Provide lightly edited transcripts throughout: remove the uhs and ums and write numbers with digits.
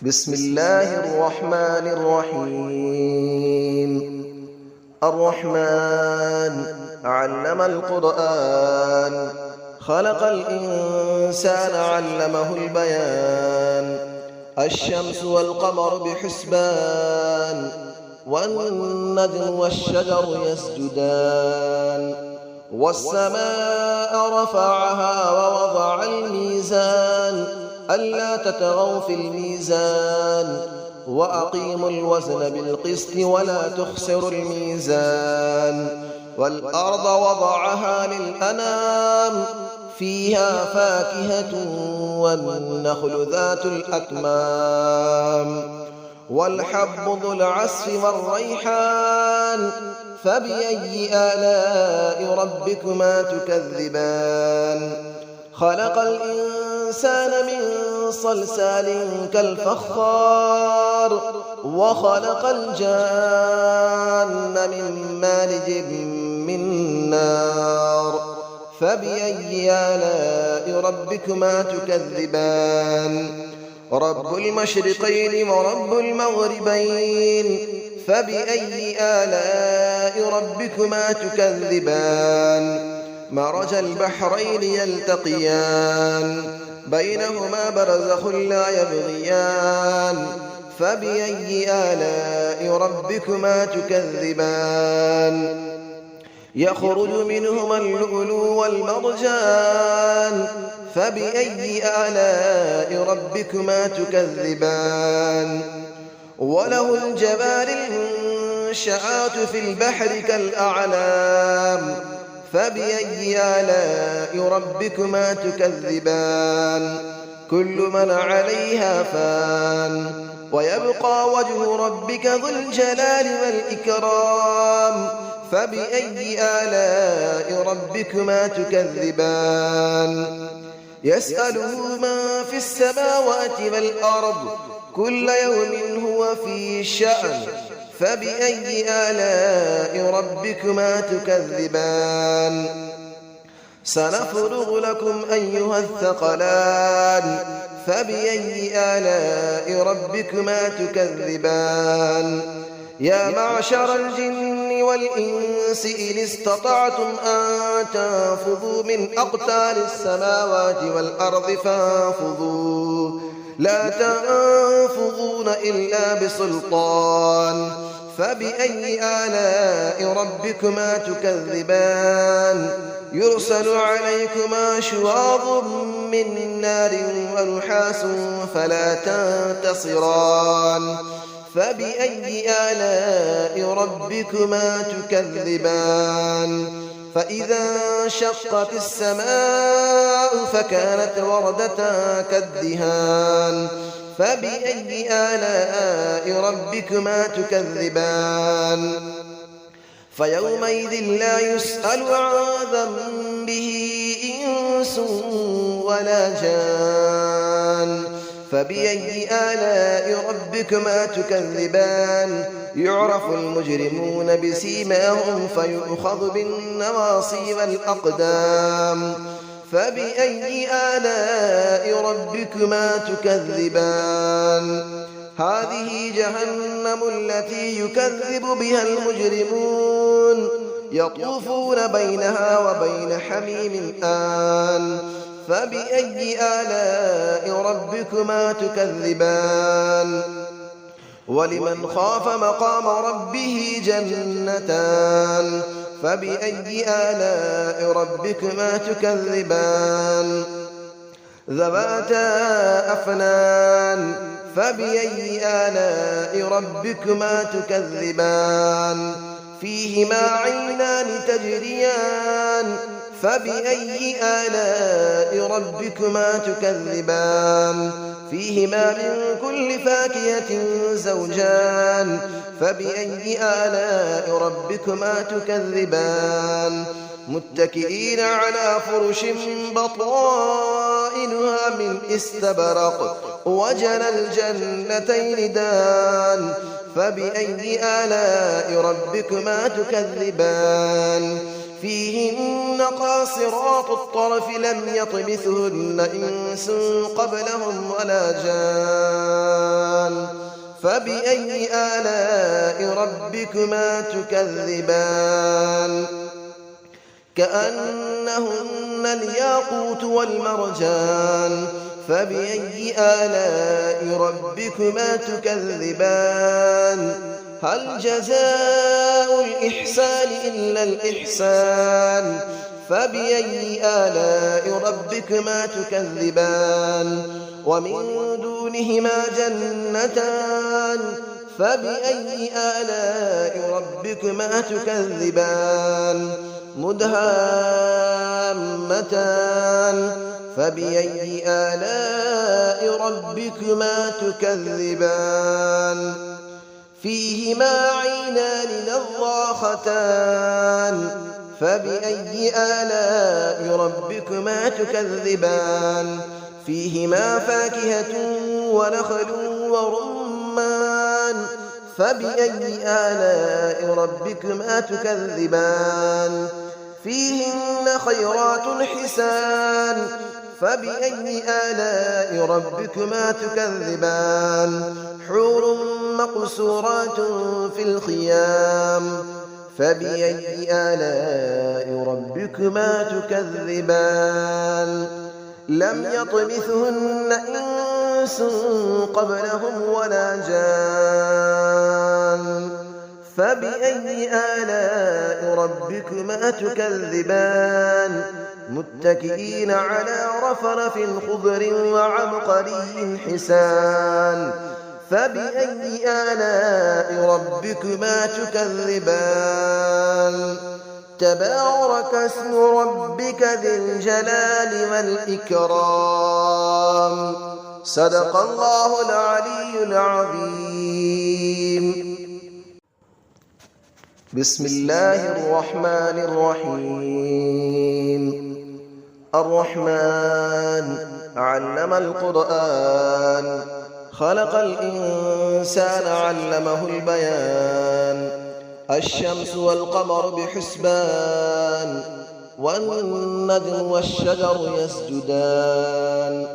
بسم الله الرحمن الرحيم. الرحمن علم القرآن، خلق الإنسان علمه البيان. الشمس والقمر بحسبان، والنجم والشجر يسجدان. والسماء رفعها ووضع الميزان، ألا تطغوا في الميزان، وأقيموا الوزن بالقسط ولا تخسروا الميزان. والأرض وضعها للأنام، فيها فاكهة والنخل ذات الأكمام. والحب ذو العصف والريحان، فبأي آلاء ربكما تكذبان. خلق الإنسان من صلصال كالفخار، وخلق الجان من مارج من نار. فبأي آلاء ربكما تكذبان. رب المشرقين ورب المغربين، فبأي آلاء ربكما تكذبان. مرج البحرين يلتقيان، بينهما برزخ لا يبغيان. فبأي آلاء ربكما تكذبان. يخرج منهما اللؤلؤ والمرجان، فبأي آلاء ربكما تكذبان. وله الجوار المنشآت في البحر كالأعلام، فبأي آلاء ربكما تكذبان. كل من عليها فان، ويبقى وجه ربك ذو الجلال والإكرام. فبأي آلاء ربكما تكذبان. يسأله من في السماوات والأرض، كل يوم هو في شأن. فبأي آلاء ربكما تكذبان. سنفرغ لكم أيها الثقلان، فبأي آلاء ربكما تكذبان. يا معشر الجن والإنس إن استطعتم أن تنفذوا من أقطار السماوات والأرض فانفذوا، لا تنفذون إلا بسلطان. فبأي آلاء ربكما تكذبان. يرسل عليكما شواظ من نار ونحاس فلا تنتصران. فبأي آلاء ربكما تكذبان. فإذا انشقت السماء فكانت وردة كالدهان. فبأي آلاء ربكما تكذبان. فيومئذ لا يسأل عن ذنبه إنس ولا جان. فبأي آلاء ربكما تكذبان. يعرف المجرمون بسيماهم فيؤخذ بالنواصي والأقدام. فبأي آلاء ربكما تكذبان. هذه جهنم التي يكذب بها المجرمون، يطوفون بينها وبين حميم آن. فبأي آلاء ربكما تكذبان. ولمن خاف مقام ربه جنتان. فبأي آلاء ربكما تكذبان. ذواتا أفنان. فبأي آلاء ربكما تكذبان. فيهما عينان تجريان. فبأي آلاء ربكما تكذبان. فيهما من كل فاكهة زوجان. فبأي آلاء ربكما تكذبان. متكئين على فرش بطائنها من استبرق، وجنى الجنتين دان. فبأي آلاء ربكما تكذبان. فيهن قاصرات الطرف لم يطمثهن إنس قبلهم ولا جان. فبأي آلاء ربكما تكذبان كأنهن الياقوت والمرجان فبأي آلاء ربكما تكذبان هل جزاء الإحسان إلا الإحسان فبأي آلاء ربكما تكذبان ومن دونهما جنتان فبأي آلاء ربكما تكذبان مدهامتان فبأي آلاء ربكما تكذبان فيهما عينان نضاختان فبأي آلاء ربكما تكذبان فيهما فاكهة ونخل ورمان فبأي آلاء ربكما تكذبان فيهن خيرات حسان فبأي آلاء ربكما تكذبان حور مقصورات في الخيام فبأي آلاء ربكما تكذبان لم يطمثهن إنس قبلهم ولا جان فبأي آلاء ربكما تكذبان متكئين على رفرف خضر وعبقري حسان فبأي آلاء ربكما تكذبان تبارك اسم ربك ذي الجلال والإكرام صدق الله العلي العظيم بسم الله الرحمن الرحيم الرحمن علم القرآن خلق الإنسان علمه البيان الشمس والقمر بحسبان والنجم والشجر يسجدان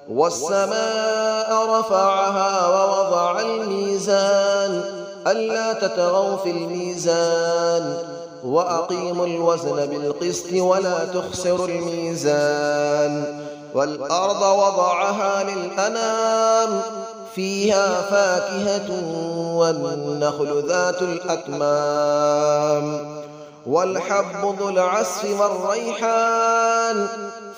والسماء رفعها ووضع الميزان ألا تطغوا في الميزان وأقيموا الوزن بالقسط ولا تخسروا الميزان والأرض وضعها للأنام فيها فاكهة والنخل ذات الأكمام والحب ذو العصف والريحان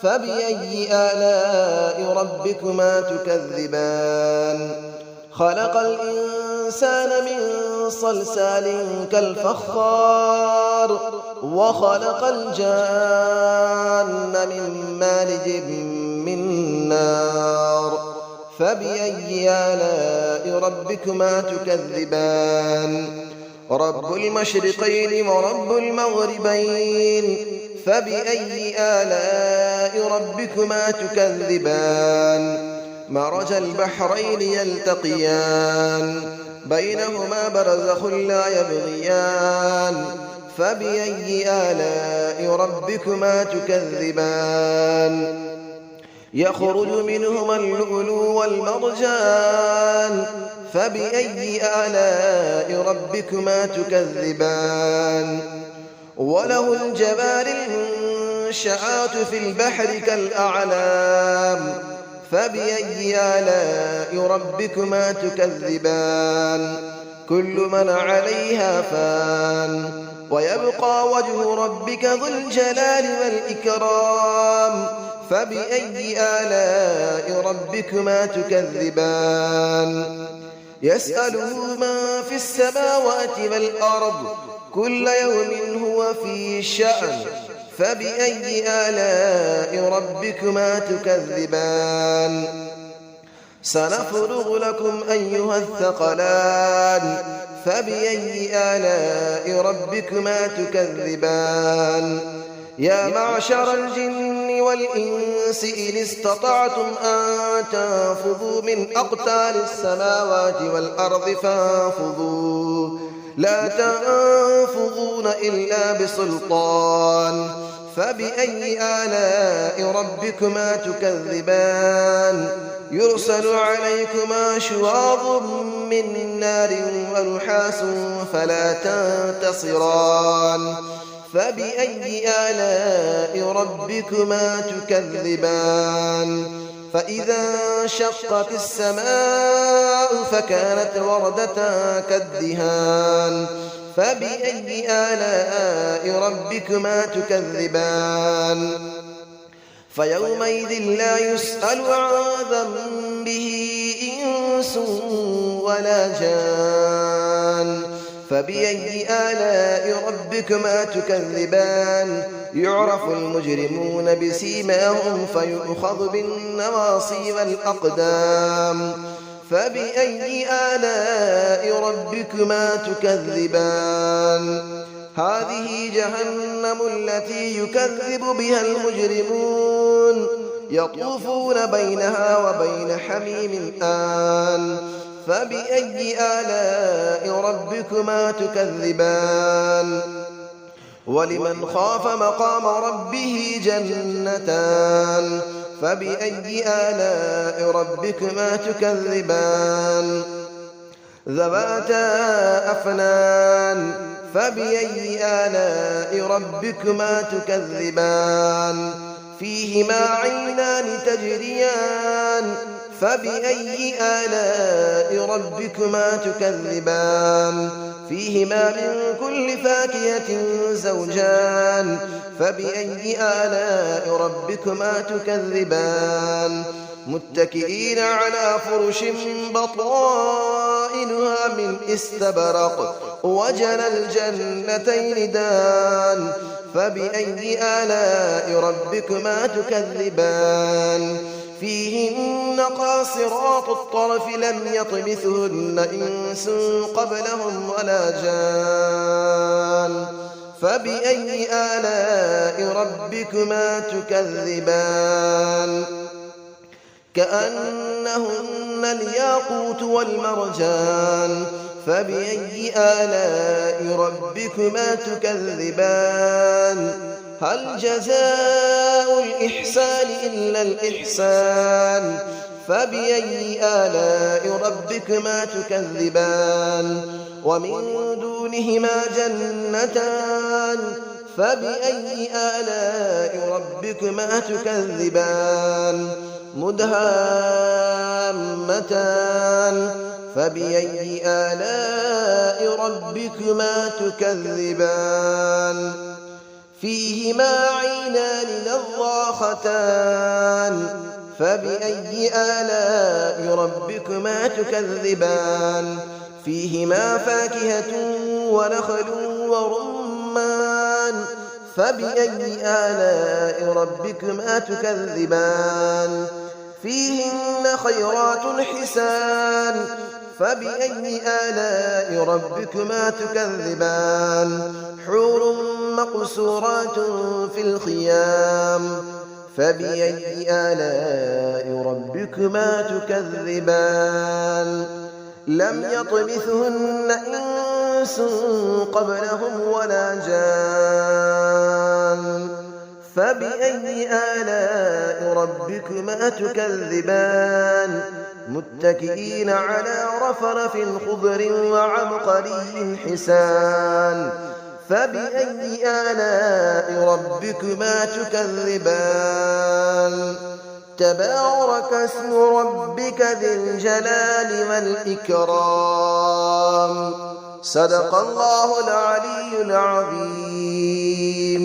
فبأي آلاء ربكما تكذبان خلق الإنسان من صلصال كالفخار وخلق الجان من مارج من نار فبأي آلاء ربكما تكذبان رب المشرقين ورب المغربين فبأي آلاء ربكما تكذبان مرج البحرين يلتقيان بينهما برزخ لا يبغيان فبأي آلاء ربكما تكذبان يخرج منهما اللؤلؤ والمرجان فبأي آلاء ربكما تكذبان وله الجبال المنشآت في البحر كالأعلام فبأي آلاء ربكما تكذبان كل من عليها فان ويبقى وجه ربك ذو الجلال والإكرام فبأي آلاء ربكما تكذبان يسأله من في السماوات والأرض كل يوم هو في شأن فبأي آلاء ربكما تكذبان سنفرغ لكم أيها الثقلان فبأي آلاء ربكما تكذبان يا معشر الجن والإنس إن استطعتم أن تنفذوا من أقطار السماوات والأرض فانفذوا لا تنفذون إلا بسلطان فبأي آلاء ربكما تكذبان يرسل عليكما شواظ من نار ونحاس فلا تنتصران فبأي آلاء ربكما تكذبان فإذا انشقت السماء فكانت وردة كالدهان فبأي آلاء ربكما تكذبان فيومئذ لا يسأل عن ذنبه إنس ولا جان فبأي آلاء ربكما تكذبان يعرف المجرمون بسيماهم فيؤخذ بالنواصي والأقدام فبأي آلاء ربكما تكذبان هذه جهنم التي يكذب بها المجرمون يطوفون بينها وبين حميم آن فبأي آلاء ربكما تكذبان ولمن خاف مقام ربه جنتان فبأي آلاء ربكما تكذبان ذواتا أفنان فبأي آلاء ربكما تكذبان فيهما عينان تجريان فبأي آلاء ربكما تكذبان فيهما من كل فاكهة زوجان فبأي آلاء ربكما تكذبان متكئين على فرش بطائنها من استبرق وجنى الجنتين دان فبأي آلاء ربكما تكذبان فيهن قاصرات الطرف لم يطمثهن إنس قبلهم ولا جان فبأي آلاء ربكما تكذبان كأنهن الياقوت والمرجان فبأي آلاء ربكما تكذبان هل جزاء الإحسان إلا الإحسان فبأي آلاء ربكما تكذبان ومن دونهما جنتان فبأي آلاء ربكما تكذبان مدهامتان فبأي آلاء ربكما تكذبان فيهما عينان نضاختان فبأي آلاء ربكما تكذبان فيهما فاكهة ونخل ورمان فبأي آلاء ربكما تكذبان فيهن خيرات حسان فبأي آلاء ربكما تكذبان حور مقصورات في الخيام فبأي آلاء ربكما تكذبان لم يطمثهن إنس قبلهم ولا جان فبأي آلاء ربكما تكذبان متكئين على رفرف خضر وعبقري حسان فبأي آلاء ربكما تكذبان تبارك اسم ربك ذي الجلال والإكرام صدق الله العلي العظيم.